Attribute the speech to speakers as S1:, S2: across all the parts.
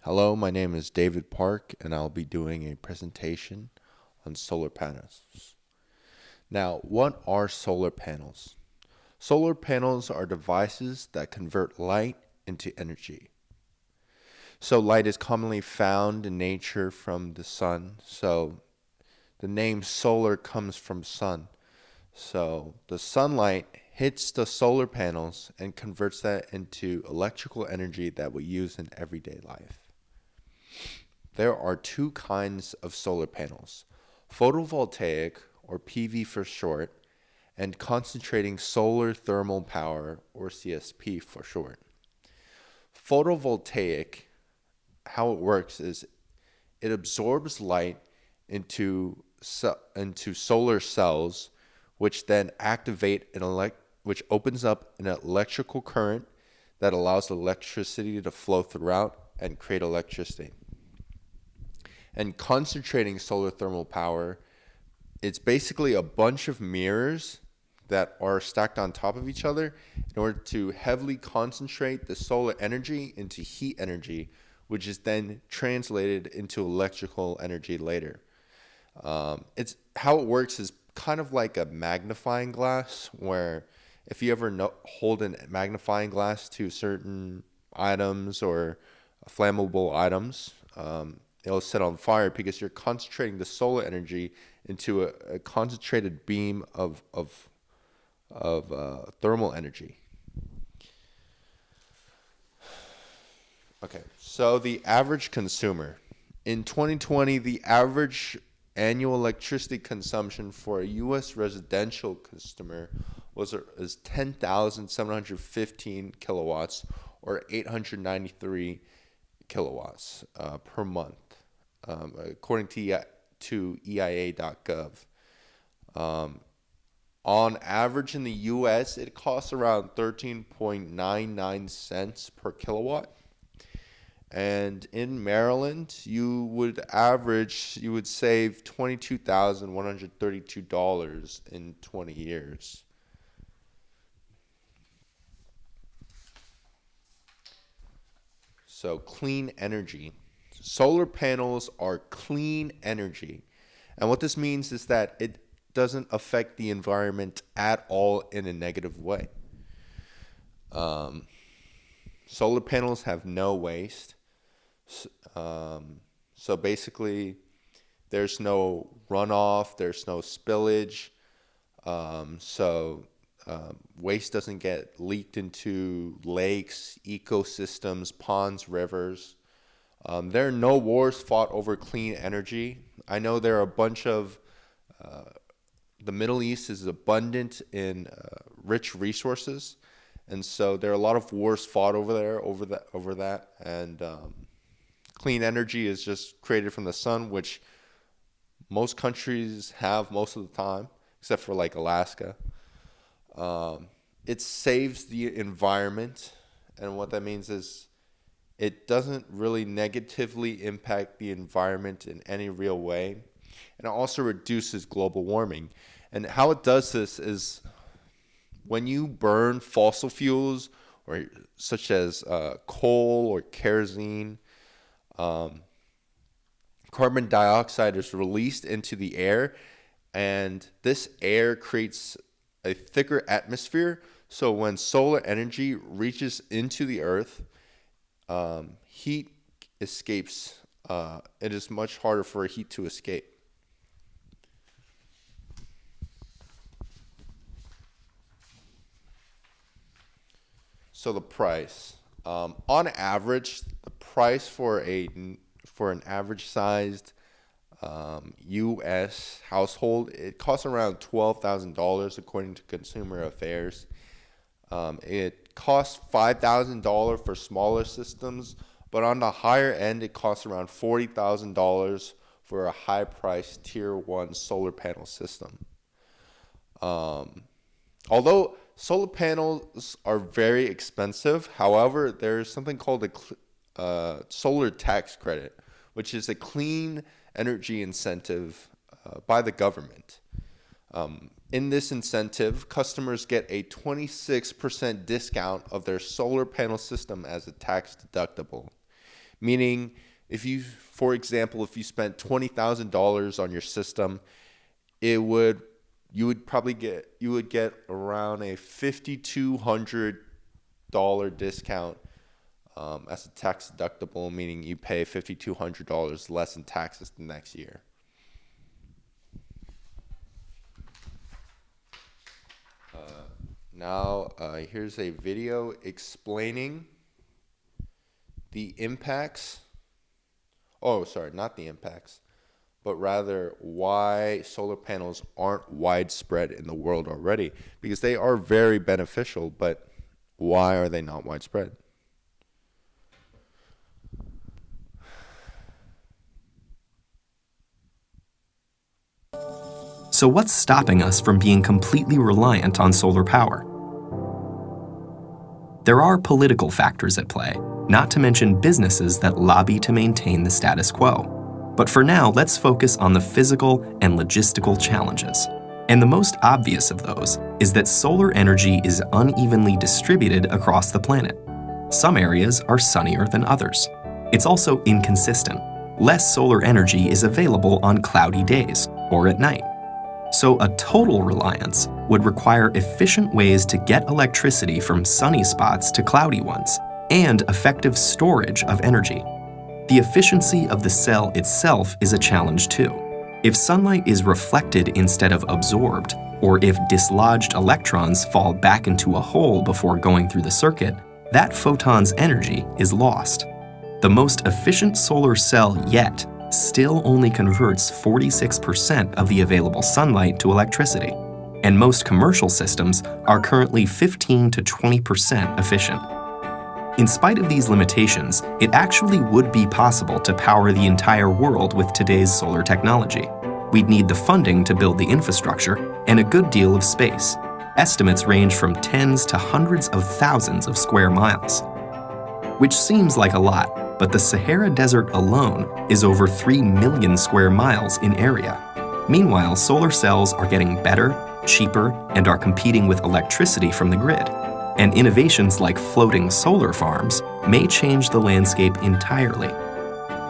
S1: Hello, my name is David Park, and I'll be doing a presentation on solar panels. Now, what are solar panels? Solar panels are devices that convert light into energy. So, light is commonly found in nature from the sun. So, the name solar comes from sun. So, the sunlight hits the solar panels and converts that into electrical energy that we use in everyday life. There are two kinds of solar panels: photovoltaic, or PV for short, and concentrating solar thermal power, or CSP for short. Photovoltaic, how it works is it absorbs light into solar cells, which then activate which opens up an electrical current that allows electricity to flow throughout and create electricity. And concentrating solar thermal power, it's basically a bunch of mirrors that are stacked on top of each other in order to heavily concentrate the solar energy into heat energy, which is then translated into electrical energy later. It's how it works is kind of like a magnifying glass, where if you ever hold a magnifying glass to certain items or flammable items, it'll set on fire because you're concentrating the solar energy into a concentrated beam of thermal energy. Okay, so the average consumer. In 2020, the average annual electricity consumption for a U.S. residential customer is 10,715 kilowatts, or 893 kilowatts per month, according to EIA.gov. On average in the U.S., it costs around 13.99 cents per kilowatt. And in Maryland, you would save $22,132 in 20 years. So, clean energy. Solar panels are clean energy. And what this means is that it doesn't affect the environment at all in a negative way. Solar panels have no waste. So basically, there's no runoff, there's no spillage. Waste doesn't get leaked into lakes, ecosystems, ponds, rivers. There are no wars fought over clean energy. I know there are a bunch of the Middle East is abundant in rich resources, and so there are a lot of wars fought over that. And clean energy is just created from the sun, which most countries have most of the time, except for like Alaska. It saves the environment, and what that means is it doesn't really negatively impact the environment in any real way. And it also reduces global warming. And how it does this is when you burn fossil fuels, or such as coal or kerosene, carbon dioxide is released into the air, and this air creates a thicker atmosphere. So when solar energy reaches into the earth, heat escapes. It is much harder for heat to escape. So the price, on average, the price for an average sized U.S. household, it costs around $12,000 according to Consumer Affairs. It costs $5,000 for smaller systems, but on the higher end, it costs around $40,000 for a high-priced Tier 1 solar panel system. Although solar panels are very expensive, however, there's something called a solar tax credit, which is a clean energy incentive by the government. In this incentive, customers get a 26% discount of their solar panel system as a tax deductible, Meaning, if you, for example, if you spent $20,000 on your system, you would get around a $5,200 discount as a tax deductible, meaning you pay $5,200 less in taxes the next year. Now, here's a video explaining the impacts. Oh, sorry, not the impacts, but rather why solar panels aren't widespread in the world already. Because they are very beneficial, but why are they not widespread?
S2: So what's stopping us from being completely reliant on solar power? There are political factors at play, not to mention businesses that lobby to maintain the status quo. But for now, let's focus on the physical and logistical challenges. And the most obvious of those is that solar energy is unevenly distributed across the planet. Some areas are sunnier than others. It's also inconsistent. Less solar energy is available on cloudy days or at night. So a total reliance would require efficient ways to get electricity from sunny spots to cloudy ones, and effective storage of energy. The efficiency of the cell itself is a challenge too. If sunlight is reflected instead of absorbed, or if dislodged electrons fall back into a hole before going through the circuit, that photon's energy is lost. The most efficient solar cell yet still only converts 46% of the available sunlight to electricity, and most commercial systems are currently 15 to 20% efficient. In spite of these limitations, it actually would be possible to power the entire world with today's solar technology. We'd need the funding to build the infrastructure and a good deal of space. Estimates range from tens to hundreds of thousands of square miles, which seems like a lot, but the Sahara Desert alone is over 3 million square miles in area. Meanwhile, solar cells are getting better, cheaper, and are competing with electricity from the grid. And innovations like floating solar farms may change the landscape entirely.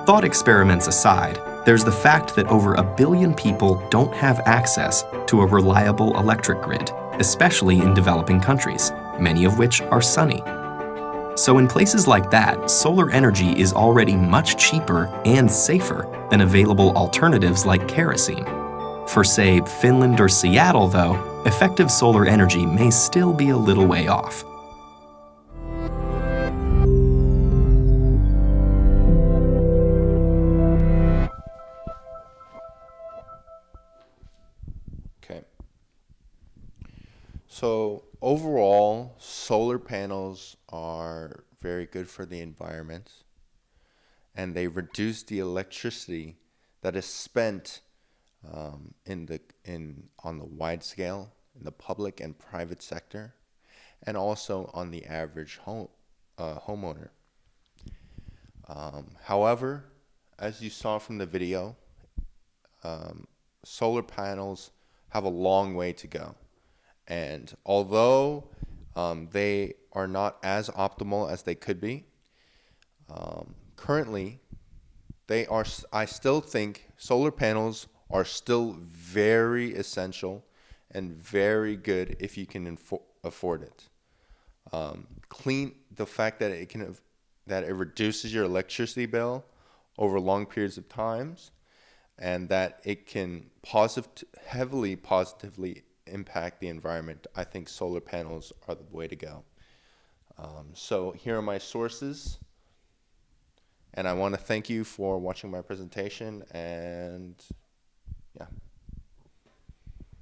S2: Thought experiments aside, there's the fact that over 1 billion people don't have access to a reliable electric grid, especially in developing countries, many of which are sunny. So in places like that, solar energy is already much cheaper and safer than available alternatives like kerosene. For, say, Finland or Seattle, though, effective solar energy may still be a little way off.
S1: Okay. So overall, solar panels are very good for the environment, and they reduce the electricity that is spent on the wide scale in the public and private sector, and also on the average homeowner. However, as you saw from the video, solar panels have a long way to go. And although they are not as optimal as they could be, currently, I still think solar panels are still very essential and very good if you can afford it. The fact that it reduces your electricity bill over long periods of times, and that it can heavily positively impact the environment. I think solar panels are the way to go. So here are my sources, and I want to thank you for watching my presentation, and yeah.